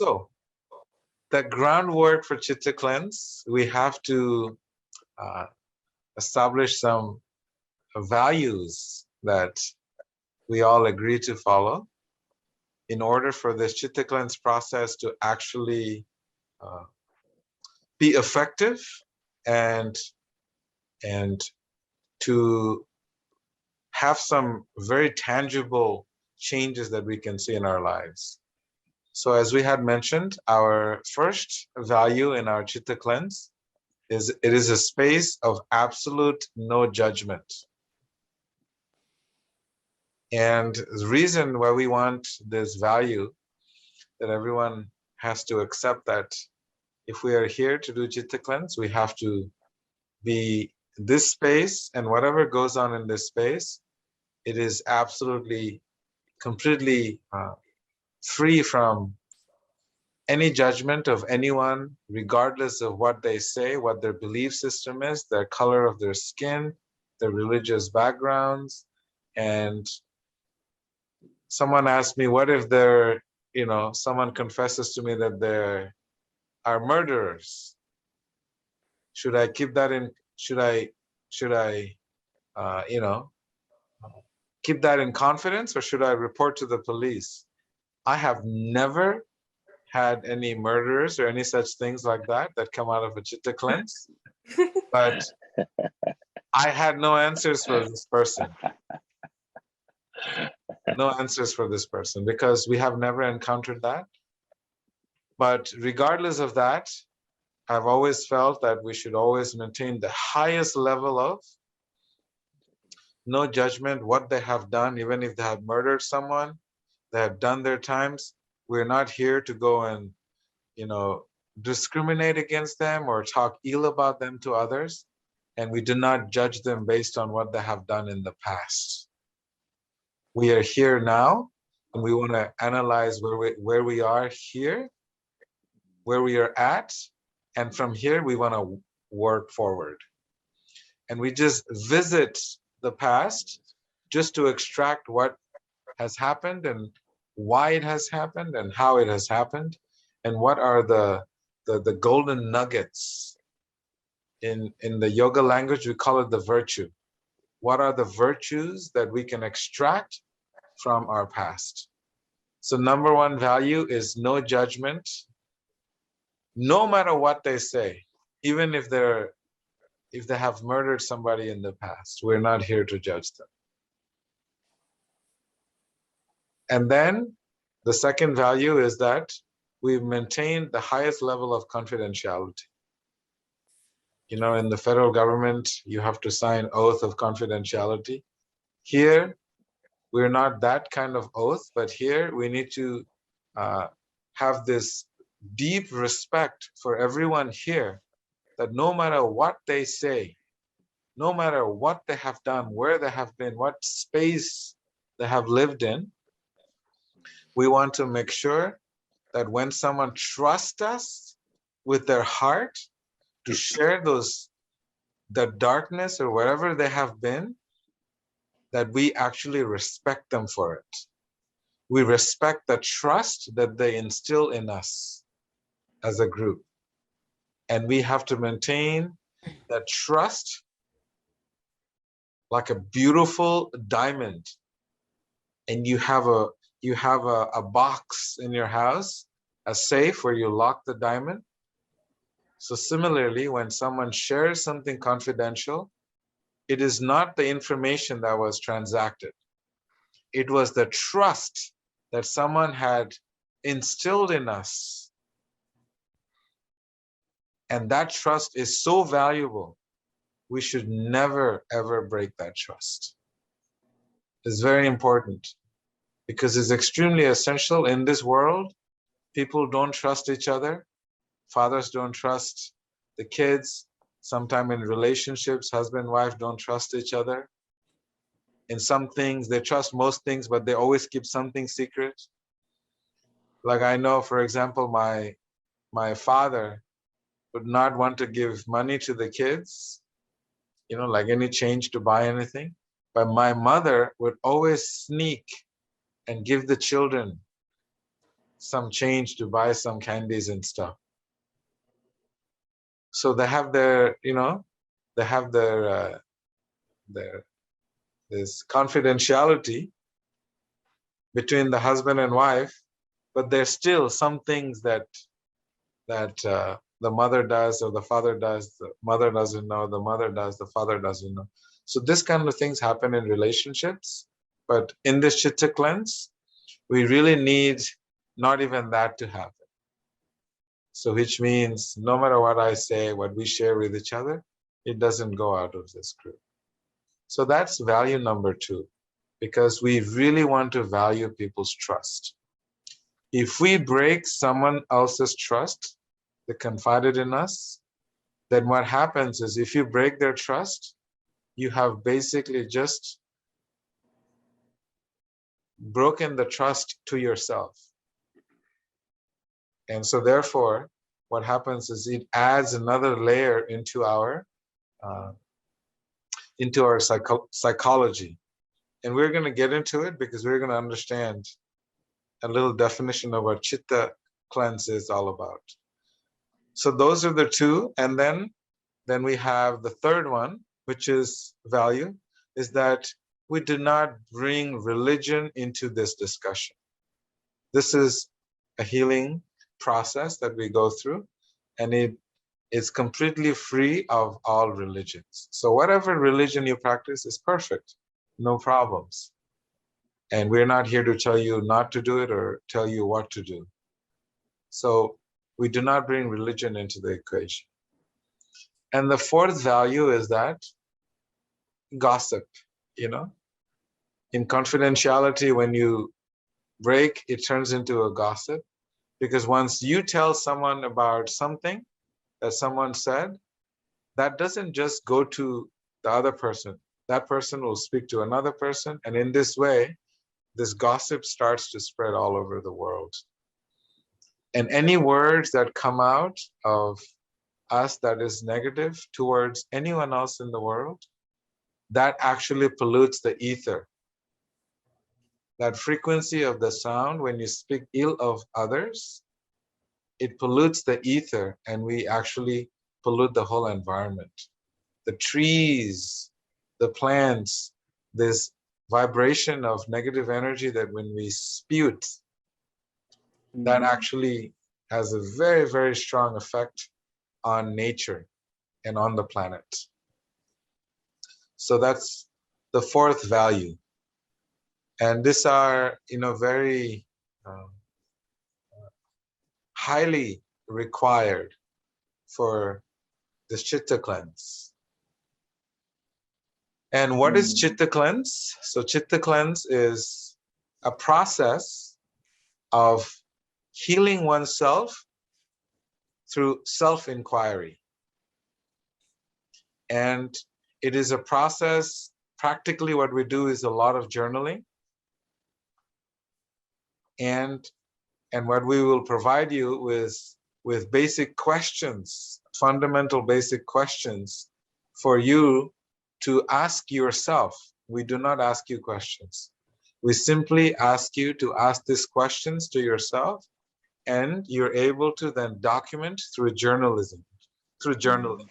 So the groundwork for Chitta cleanse, we have to establish some values that we all agree to follow in order for this Chitta cleanse process to actually be effective and to have some very tangible changes that we can see in our lives. So as we had mentioned, our first value in our Chitta cleanse is it is a space of absolute no judgment. And the reason why we want this value, that everyone has to accept that if we are here to do Chitta cleanse, we have to be this space, and whatever goes on in this space, it is absolutely, completely free from any judgment of anyone, regardless of what they say, what their belief system is, their color of their skin, their religious backgrounds. And someone asked me, what if they're, someone confesses to me that they are murderers? Should I keep that in, should I, keep that in confidence, or should I report to the police? I have never had any murderers or any such things like that come out of a Chitta cleanse, but I had no answers for this person. No answers for this person, because we have never encountered that. But regardless of that, I've always felt that we should always maintain the highest level of no judgment, what they have done, even if they have murdered someone, they have done their times. We're not here to go and, discriminate against them or talk ill about them to others. And we do not judge them based on what they have done in the past. We are here now, and we want to analyze where we are here, where we are at, and from here we want to work forward. And we just visit the past just to extract what has happened and why it has happened and how it has happened, and what are the golden nuggets. In the yoga language, we call it the virtue. What are the virtues that we can extract from our past? So number one value is no judgment, no matter what they say, even if they have murdered somebody in the past. We're not here to judge them. And then the second value is that we've maintained the highest level of confidentiality. In the federal government, you have to sign oath of confidentiality. Here, we're not that kind of oath, but here we need to have this deep respect for everyone here, that no matter what they say, no matter what they have done, where they have been, what space they have lived in, we want to make sure that when someone trusts us with their heart to share the darkness or wherever they have been, that we actually respect them for it. We respect the trust that they instill in us as a group. And we have to maintain that trust like a beautiful diamond. And you have a box in your house, a safe where you lock the diamond. So similarly, when someone shares something confidential, it is not the information that was transacted. It was the trust that someone had instilled in us. And that trust is so valuable. We should never, ever break that trust. It's very important, because it's extremely essential in this world. People don't trust each other. Fathers don't trust the kids. Sometimes in relationships, husband and wife don't trust each other. In some things, they trust most things, but they always keep something secret. Like I know, for example, my father would not want to give money to the kids, like any change to buy anything. But my mother would always sneak and give the children some change to buy some candies and stuff. So they have their, they have their this confidentiality between the husband and wife, but there's still some things that the mother does or the father does, the mother doesn't know, the mother does, the father doesn't know. So this kind of things happen in relationships, but in this Chitta cleanse, we really need not even that to happen. So which means no matter what I say, what we share with each other, it doesn't go out of this group. So that's value number 2, because we really want to value people's trust. If we break someone else's trust, they confided in us, then what happens is if you break their trust, you have basically just broken the trust to yourself. And so therefore, what happens is it adds another layer into our psychology. And we're going to get into it because we're going to understand a little definition of what Chitta cleanse is all about. So those are the 2. And then we have the third one, which is value, is that we do not bring religion into this discussion. This is a healing process that we go through, and it is completely free of all religions. So whatever religion you practice is perfect, no problems. And we're not here to tell you not to do it or tell you what to do. So we do not bring religion into the equation. And the fourth value is that gossip, in confidentiality, when you break, it turns into a gossip, because once you tell someone about something that someone said, that doesn't just go to the other person. That person will speak to another person. And in this way, this gossip starts to spread all over the world. And any words that come out of us that is negative towards anyone else in the world, that actually pollutes the ether. That frequency of the sound, when you speak ill of others, it pollutes the ether, and we actually pollute the whole environment. The trees, the plants, this vibration of negative energy that when we spew, that actually has a very, very strong effect on nature and on the planet. So that's the fourth value. And these are, very highly required for this Chitta cleanse. And what is Chitta cleanse? So Chitta cleanse is a process of healing oneself through self-inquiry. And it is a process, practically what we do is a lot of journaling. And what we will provide you with basic questions, fundamental basic questions for you to ask yourself. We do not ask you questions. We simply ask you to ask these questions to yourself, and you're able to then document through journalism, through journaling.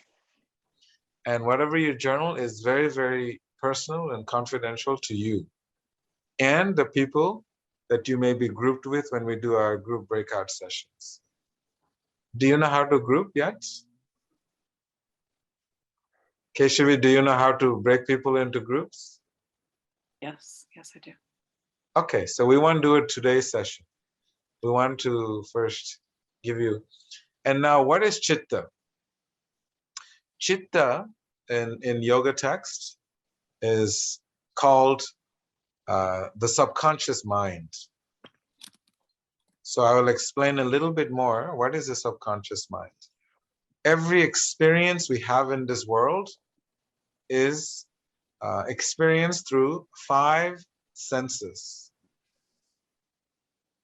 And whatever you journal is very, very personal and confidential to you and the people that you may be grouped with when we do our group breakout sessions. Do you know how to group yet? Keshavi, do you know how to break people into groups? Yes, I do. Okay, so we want to do it today's session. We want to first give you. And now, what is Chitta? Chitta in yoga text is called the subconscious mind. So I will explain a little bit more. What is the subconscious mind? Every experience we have in this world is experienced through 5 senses.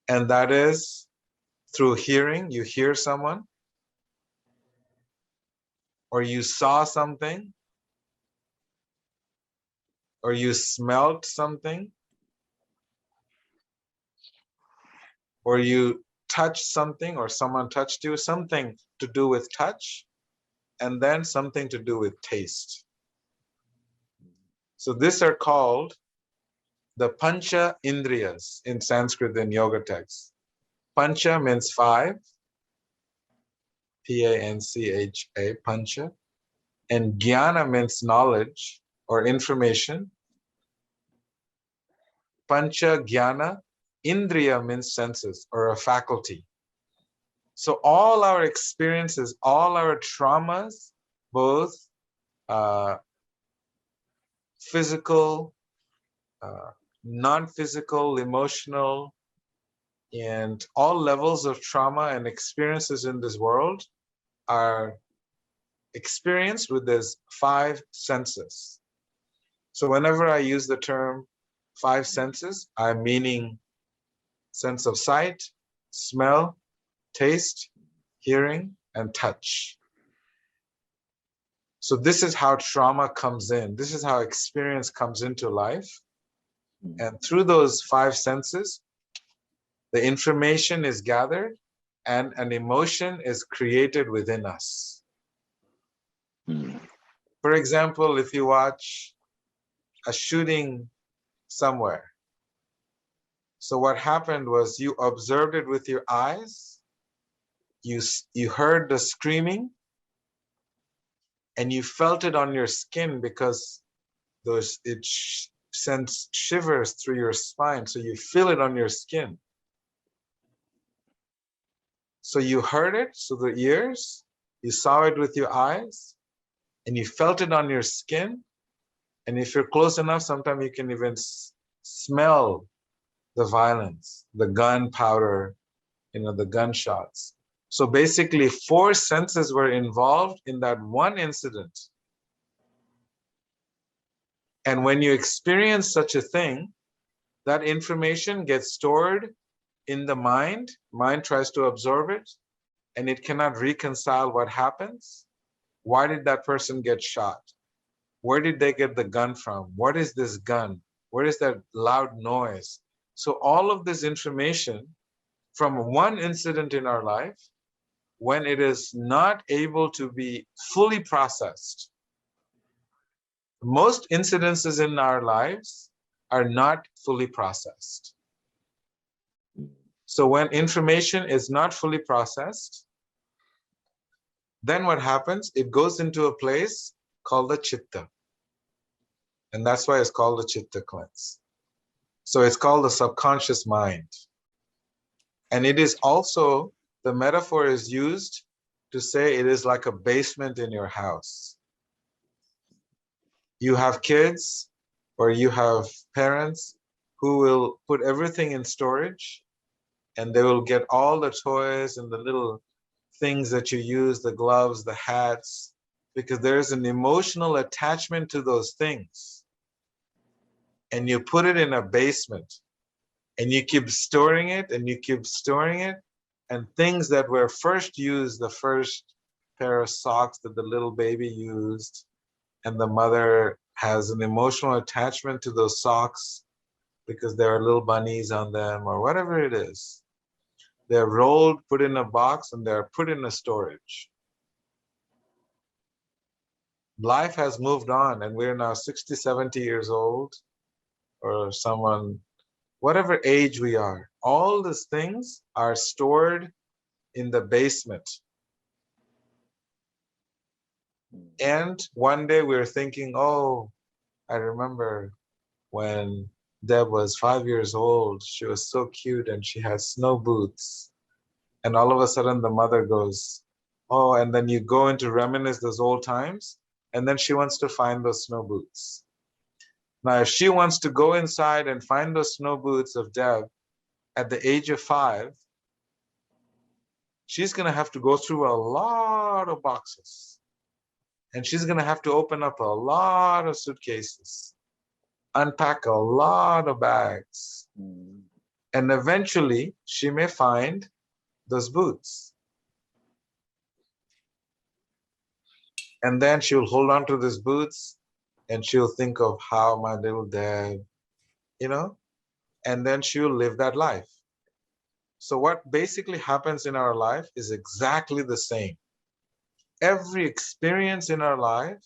And that is through hearing. You hear someone, or you saw something, or you smelled something, or you touch something or someone touched you, something to do with touch, and then something to do with taste. So these are called the Pancha Indriyas in Sanskrit and yoga texts. Pancha means five, Pancha, Pancha, and Jnana means knowledge or information. Pancha Jnana, Indriya means senses or a faculty. So all our experiences, all our traumas, both physical, non-physical, emotional, and all levels of trauma and experiences in this world are experienced with these five senses. So whenever I use the term five senses, I'm meaning sense of sight, smell, taste, hearing, and touch. So this is how trauma comes in. This is how experience comes into life. And through those five senses, the information is gathered and an emotion is created within us. For example, if you watch a shooting somewhere, so what happened was you observed it with your eyes, you heard the screaming, and you felt it on your skin because it sends shivers through your spine, so you feel it on your skin. So you heard it through the ears, you saw it with your eyes, and you felt it on your skin. And if you're close enough, sometimes you can even smell the violence, the gunpowder, the gunshots. So basically, four senses were involved in that one incident. And when you experience such a thing, that information gets stored in the mind. Mind tries to absorb it, and it cannot reconcile what happens. Why did that person get shot? Where did they get the gun from? What is this gun? What is that loud noise? So all of this information from one incident in our life, when it is not able to be fully processed, most incidences in our lives are not fully processed. So when information is not fully processed, then what happens? It goes into a place called the Chitta. And that's why it's called the Chitta cleanse. So it's called the subconscious mind. And it is also, the metaphor is used to say it is like a basement in your house. You have kids or you have parents who will put everything in storage, and they will get all the toys and the little things that you use, the gloves, the hats, because there's an emotional attachment to those things. And you put it in a basement and you keep storing it and you keep storing it. And things that were first used, the first pair of socks that the little baby used, and the mother has an emotional attachment to those socks because there are little bunnies on them or whatever it is. They're rolled, put in a box, and they're put in a storage. Life has moved on, and we're now 60, 70 years old, or someone, whatever age we are. All these things are stored in the basement. And one day we were thinking, oh, I remember when Deb was 5 years old, she was so cute and she had snow boots. And all of a sudden the mother goes, oh, and then you go into reminisce those old times, and then she wants to find those snow boots. Now, if she wants to go inside and find those snow boots of Deb at the age of 5, she's going to have to go through a lot of boxes. And she's going to have to open up a lot of suitcases, unpack a lot of bags. And eventually, she may find those boots. And then she'll hold on to these boots and she'll think of how my little dad, and then she'll live that life. So what basically happens in our life is exactly the same. Every experience in our life,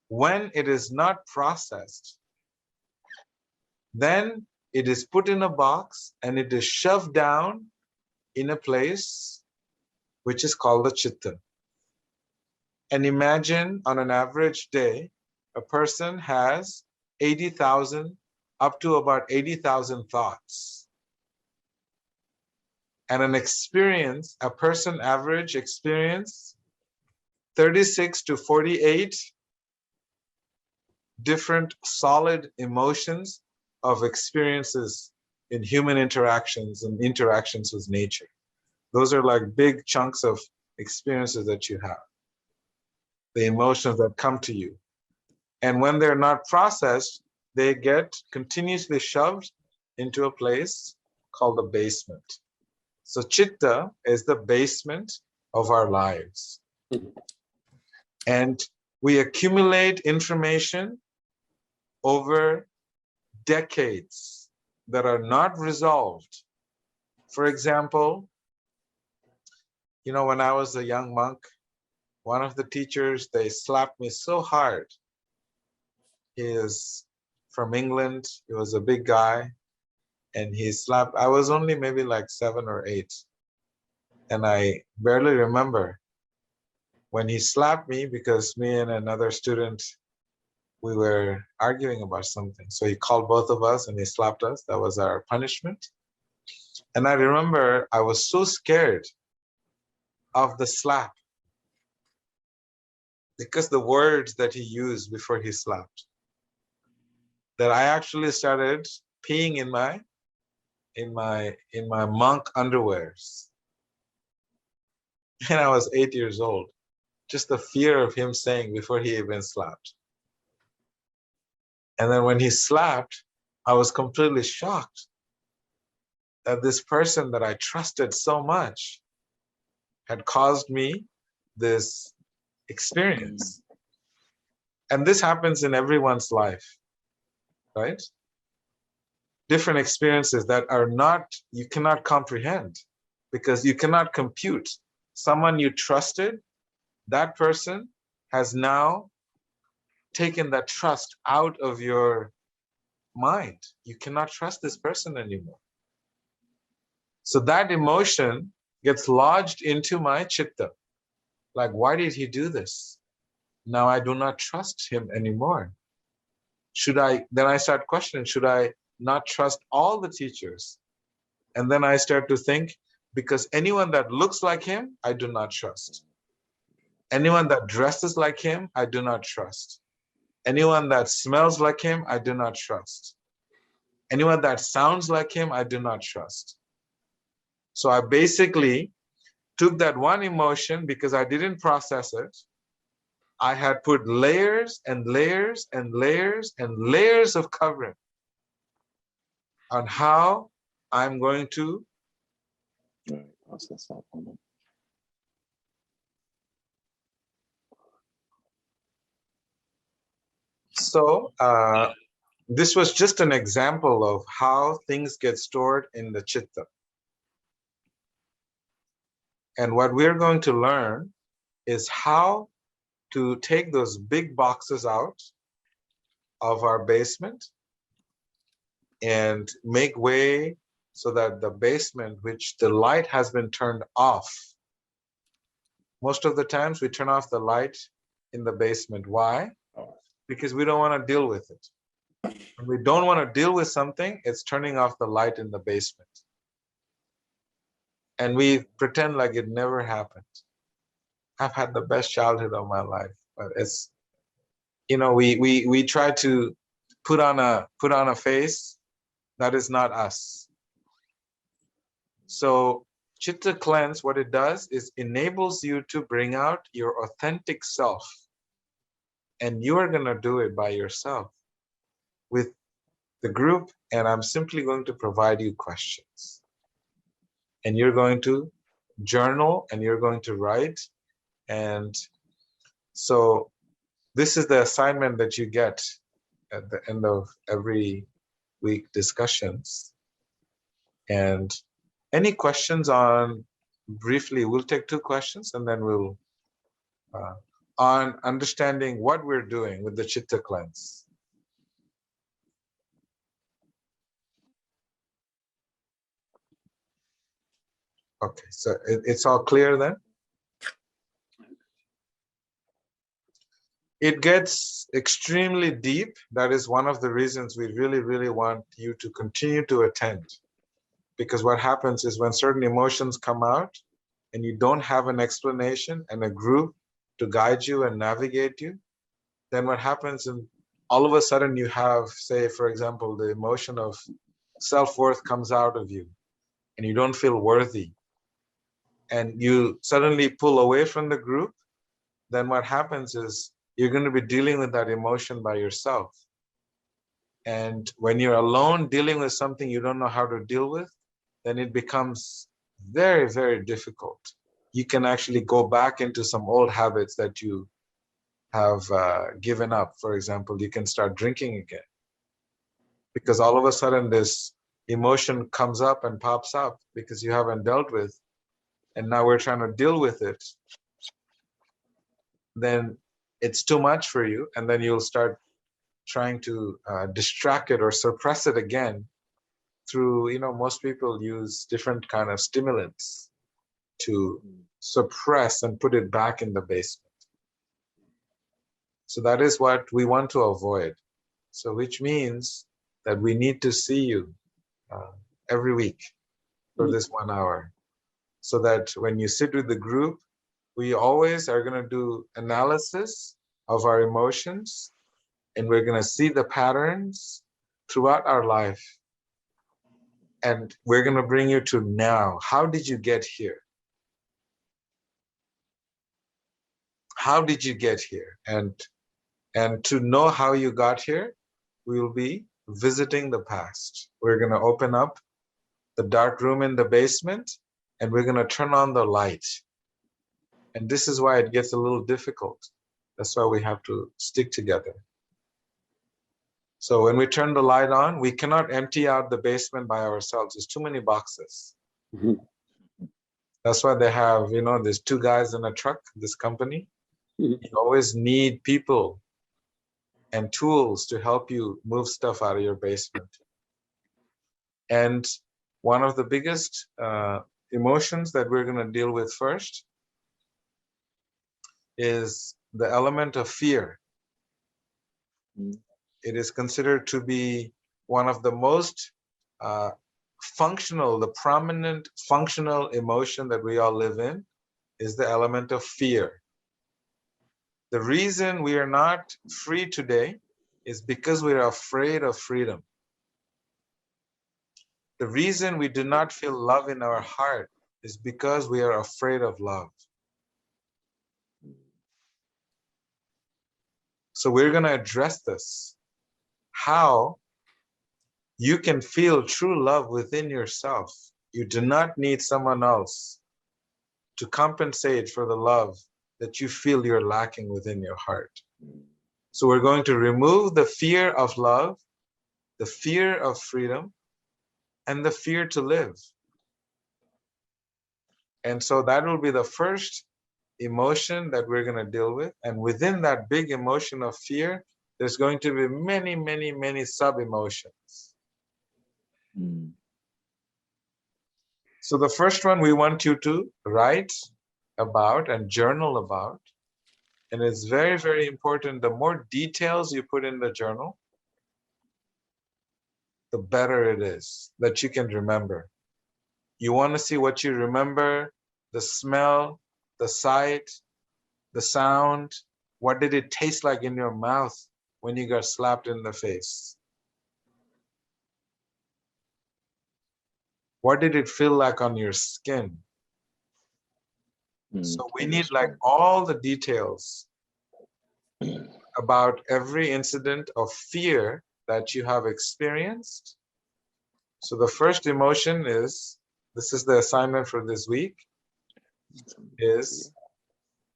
when it is not processed, then it is put in a box and it is shoved down in a place which is called the Chitta. And imagine on an average day, a person has 80,000 up to about 80,000 thoughts. And an experience, a person average experience 36 to 48 different solid emotions of experiences in human interactions and interactions with nature. Those are like big chunks of experiences that you have, the emotions that come to you. And when they're not processed, they get continuously shoved into a place called the basement. So Chitta is the basement of our lives. And we accumulate information over decades that are not resolved. For example, when I was a young monk, one of the teachers, they slapped me so hard. He is from England. He was a big guy. And he slapped, I was only maybe like 7 or 8. And I barely remember when he slapped me because me and another student, we were arguing about something. So he called both of us and he slapped us. That was our punishment. And I remember I was so scared of the slap because the words that he used before he slapped, that I actually started peeing in my monk underwears. And I was 8 years old. Just the fear of him saying before he even slapped. And then when he slapped, I was completely shocked that this person that I trusted so much had caused me this experience. And this happens in everyone's life, right? Different experiences that are not, you cannot comprehend because you cannot compute. Someone you trusted, that person has now taken that trust out of your mind. You cannot trust this person anymore. So that emotion gets lodged into my chitta. Like, why did he do this? Now I do not trust him anymore. Then I start questioning, should I not trust all the teachers? And then I start to think, because anyone that looks like him, I do not trust. Anyone that dresses like him, I do not trust. Anyone that smells like him, I do not trust. Anyone that sounds like him, I do not trust. So I basically took that one emotion because I didn't process it. I had put layers and layers and layers and layers of covering on how I'm going to process that. So this was just an example of how things get stored in the chitta. And what we're going to learn is how to take those big boxes out of our basement and make way so that the basement, which the light has been turned off. Most of the times we turn off the light in the basement. Why? Because we don't want to deal with it. When we don't want to deal with something, it's turning off the light in the basement. And we pretend like it never happened. I've had the best childhood of my life, but it's, we try to put on a face that is not us. So Chitta cleanse, what it does is enables you to bring out your authentic self. And you are going to do it by yourself with the group. And I'm simply going to provide you questions. And you're going to journal and you're going to write. And so this is the assignment that you get at the end of every week discussions. And Any questions on, briefly, we'll take 2 questions and then we'll, on understanding what we're doing with the Chitta cleanse. Okay, so it's all clear then? It gets extremely deep. That is one of the reasons we really, really want you to continue to attend. Because what happens is when certain emotions come out and you don't have an explanation and a group to guide you and navigate you, then what happens is all of a sudden you have, say, for example, the emotion of self-worth comes out of you and you don't feel worthy. And you suddenly pull away from the group, then what happens is you're going to be dealing with that emotion by yourself. And when you're alone dealing with something you don't know how to deal with, then it becomes very, very difficult. You can actually go back into some old habits that you have given up. For example, you can start drinking again. Because all of a sudden this emotion comes up and pops up because you haven't dealt with, and now we're trying to deal with it. Then it's too much for you, and then you'll start trying to distract it or suppress it again through, most people use different kind of stimulants to suppress and put it back in the basement. So that is what we want to avoid. So which means that we need to see you every week for this 1 hour, so that when you sit with the group, we always are going to do analysis of our emotions, and we're going to see the patterns throughout our life. And we're going to bring you to now. How did you get here? How did you get here? And to know how you got here, we will be visiting the past. We're going to open up the dark room in the basement, and we're going to turn on the light. And this is why it gets a little difficult. That's why we have to stick together. So when we turn the light on, we cannot empty out the basement by ourselves. There's too many boxes. That's why they have, there's 2 guys in a truck, this company. You always need people and tools to help you move stuff out of your basement. And one of the biggest emotions that we're going to deal with first is the element of fear. It is considered to be one of the most the prominent functional emotion that we all live in is the element of fear. The reason we are not free today is because we are afraid of freedom. The reason we do not feel love in our heart is because we are afraid of love. So we're going to address this. How you can feel true love within yourself. You do not need someone else to compensate for the love that you feel you're lacking within your heart. So we're going to remove the fear of love, the fear of freedom, and the fear to live. And so that will be the first emotion that we're going to deal with. And within that big emotion of fear, there's going to be many, many, many sub-emotions. So the first one we want you to write about and journal about. And it's very, very important. The more details you put in the journal, the better it is that you can remember. You want to see what you remember, the smell, the sight, the sound. What did it taste like in your mouth when you got slapped in the face? What did it feel like on your skin? So we need like all the details about every incident of fear that you have experienced. So the first emotion is, this is the assignment for this week, is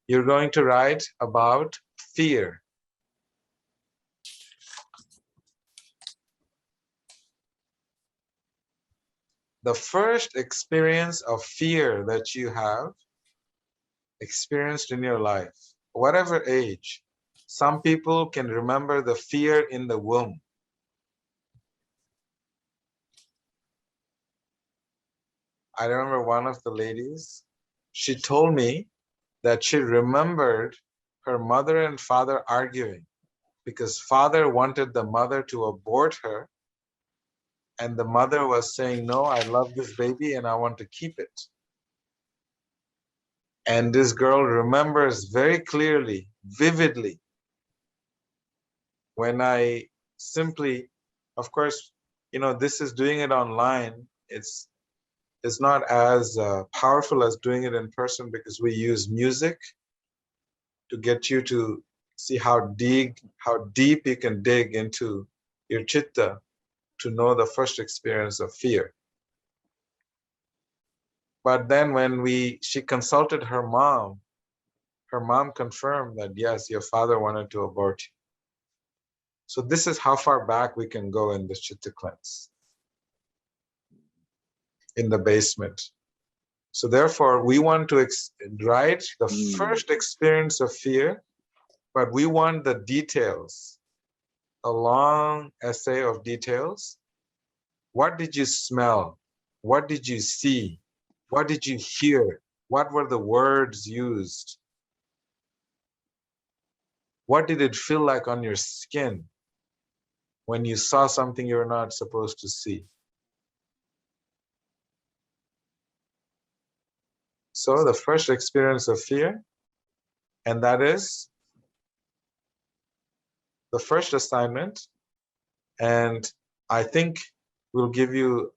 you're going to write about fear. the first experience of fear that you have experienced in your life, whatever age. Some people can remember the fear in the womb. I remember one of the ladies, she told me that she remembered her mother and father arguing because father wanted the mother to abort her, and the mother was saying, no, I love this baby and I want to keep it. And this girl remembers very clearly, vividly, when I simply, of course, this is doing it online. It's not as powerful as doing it in person because we use music to get you to see how deep you can dig into your chitta to know the first experience of fear. But then when she consulted her mom confirmed that yes, your father wanted to abort you. So this is how far back we can go in this chitta cleanse, in the basement. So therefore, we want to write the first experience of fear, but we want the details, a long essay of details. What did you smell? What did you see? What did you hear? What were the words used? What did it feel like on your skin when you saw something you're not supposed to see? So the first experience of fear, and that is the first assignment. And I think we'll give you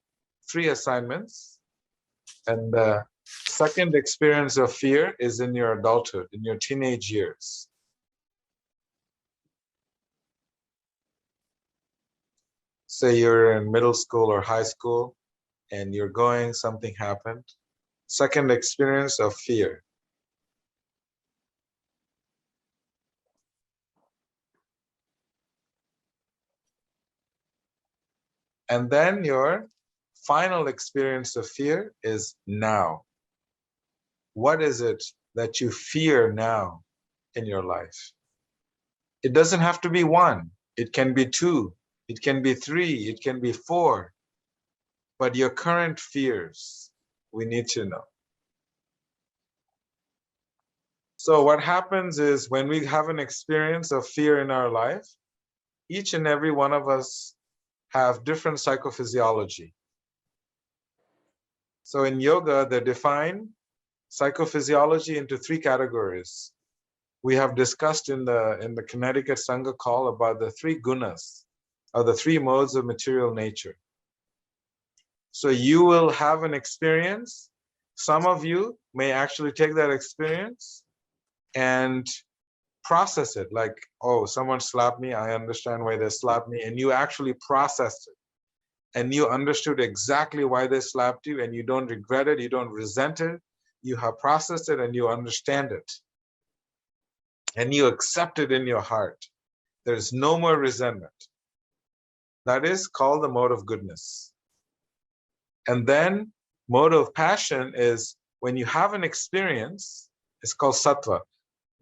3 assignments. And the second experience of fear is in your adulthood, in your teenage years. Say you're in middle school or high school and you're going, something happened. Second experience of fear. And then your final experience of fear is now. What is it that you fear now in your life? It doesn't have to be 1. It can be 2. It can be 3. It can be 4. But your current fears, we need to know. So what happens is when we have an experience of fear in our life, each and every one of us have different psychophysiology. So in yoga, they define psychophysiology into 3 categories. We have discussed in the Connecticut Sangha call about the 3 gunas, or the 3 modes of material nature. So you will have an experience. Some of you may actually take that experience and process it like, oh, someone slapped me. I understand why they slapped me. And you actually processed it. And you understood exactly why they slapped you, and you don't regret it. You don't resent it. You have processed it and you understand it. And you accept it in your heart. There's no more resentment. That is called the mode of goodness. And then mode of passion is when you have an experience, it's called sattva.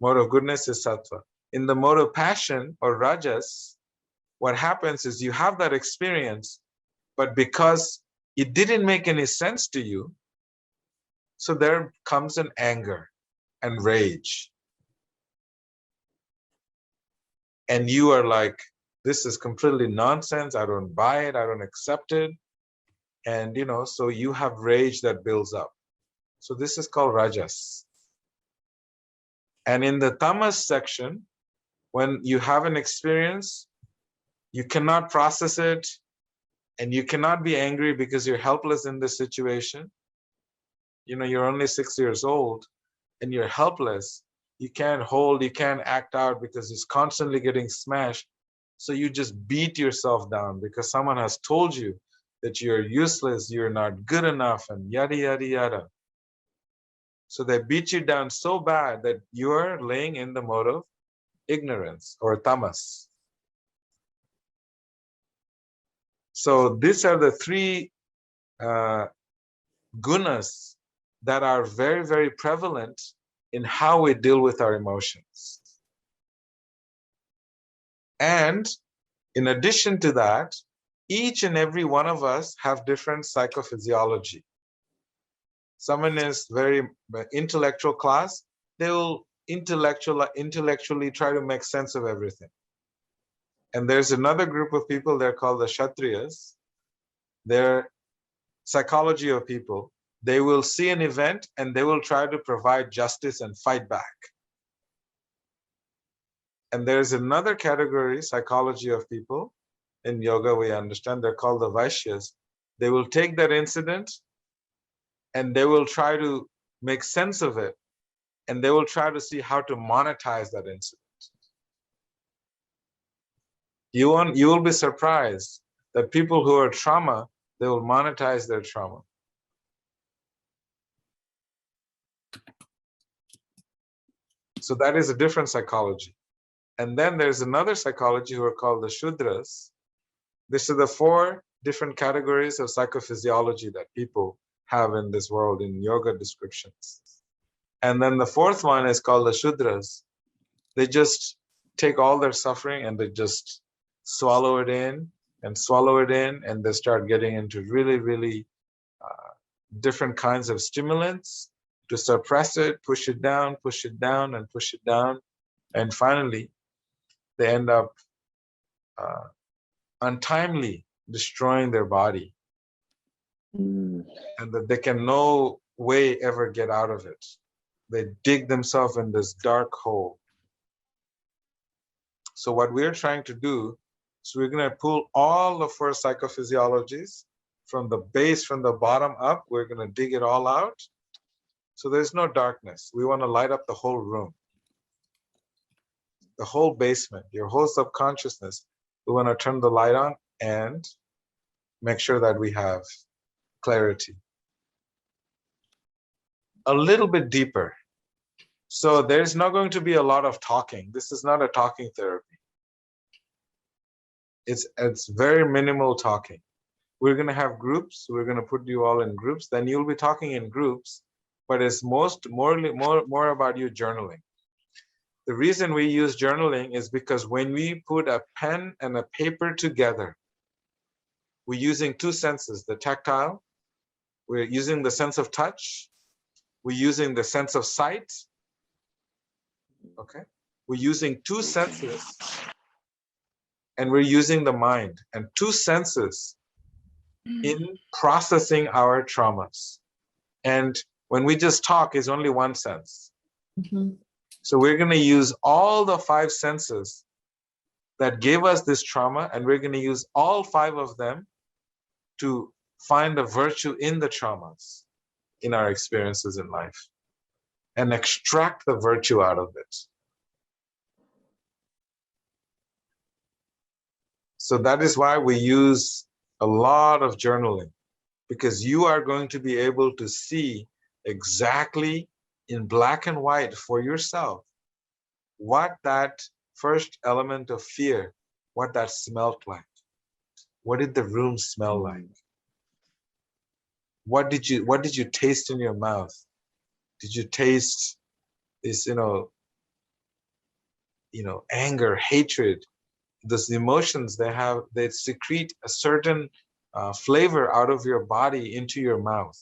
Mode of goodness is sattva. In the mode of passion or rajas, what happens is you have that experience, but because it didn't make any sense to you, so there comes an anger and rage. And you are like, this is completely nonsense. I don't buy it. I don't accept it. And, so you have rage that builds up. So this is called rajas. And in the tamas section, when you have an experience, you cannot process it and you cannot be angry because you're helpless in this situation. You're only 6 years old and you're helpless. You can't hold, you can't act out because it's constantly getting smashed. So you just beat yourself down because someone has told you that you're useless, you're not good enough, and yada, yada, yada. So they beat you down so bad that you're laying in the mode of ignorance or tamas. So these are the 3 gunas that are very, very prevalent in how we deal with our emotions. And in addition to that, each and every one of us have different psychophysiology. Someone is very intellectual class, they will intellectually try to make sense of everything. And there's another group of people, they're called the Kshatriyas. They're psychology of people. They will see an event and they will try to provide justice and fight back. And there's another category, psychology of people. In yoga, we understand they're called the Vaishyas. They will take that incident and they will try to make sense of it. And they will try to see how to monetize that incident. You will be surprised that people who are trauma, they will monetize their trauma. So that is a different psychology. And then there's another psychology who are called the Shudras. These are the 4 different categories of psychophysiology that people have in this world in yoga descriptions. And then the 4th one is called the Shudras. They just take all their suffering and they just swallow it in and swallow it in, and they start getting into really, really different kinds of stimulants to suppress it, push it down, and push it down. And finally, they end up untimely destroying their body. And that they can no way ever get out of it. They dig themselves in this dark hole. So what we're trying to do is we're going to pull all the 4 psychophysiologies from the base, from the bottom up. We're going to dig it all out. So there's no darkness. We want to light up the whole room, the whole basement, your whole subconsciousness. We want to turn the light on and make sure that we have clarity. A little bit deeper. So there's not going to be a lot of talking. This is not a talking therapy. It's very minimal talking. We're going to have groups. We're going to put you all in groups. Then you'll be talking in groups, but it's more about you journaling. The reason we use journaling is because when we put a pen and a paper together, we're using 2 senses, the tactile, we're using the sense of touch, we're using the sense of sight, okay? We're using 2 senses, and we're using the mind, and 2 senses in processing our traumas. And when we just talk, is only 1 sense. So we're going to use all the 5 senses that gave us this trauma, and we're going to use all 5 of them to find the virtue in the traumas, in our experiences in life, and extract the virtue out of it. So that is why we use a lot of journaling, because you are going to be able to see exactly in black and white for yourself what that first element of fear, what that smelled like. What did the room smell like? What did you taste in your mouth? Did you taste this, anger, hatred? Those emotions they secrete a certain flavor out of your body into your mouth.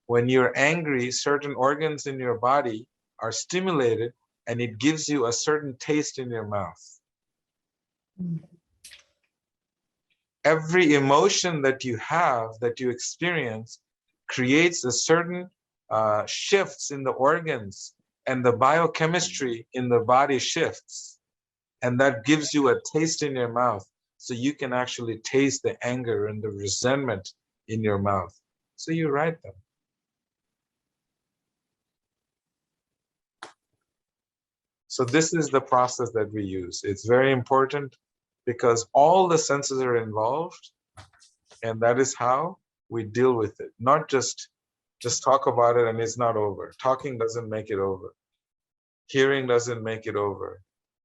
When you're angry, certain organs in your body are stimulated, and it gives you a certain taste in your mouth. Every emotion that you have, that you experience, creates a certain shifts in the organs, and the biochemistry in the body shifts. And that gives you a taste in your mouth, so you can actually taste the anger and the resentment in your mouth. So you write them. So this is the process that we use. It's very important because all the senses are involved, and that is how we deal with it. Not just talk about it and it's not over. Talking doesn't make it over. Hearing doesn't make it over.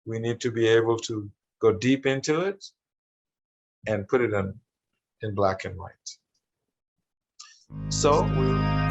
We need to be able to go deep into it and put it in black and white. So we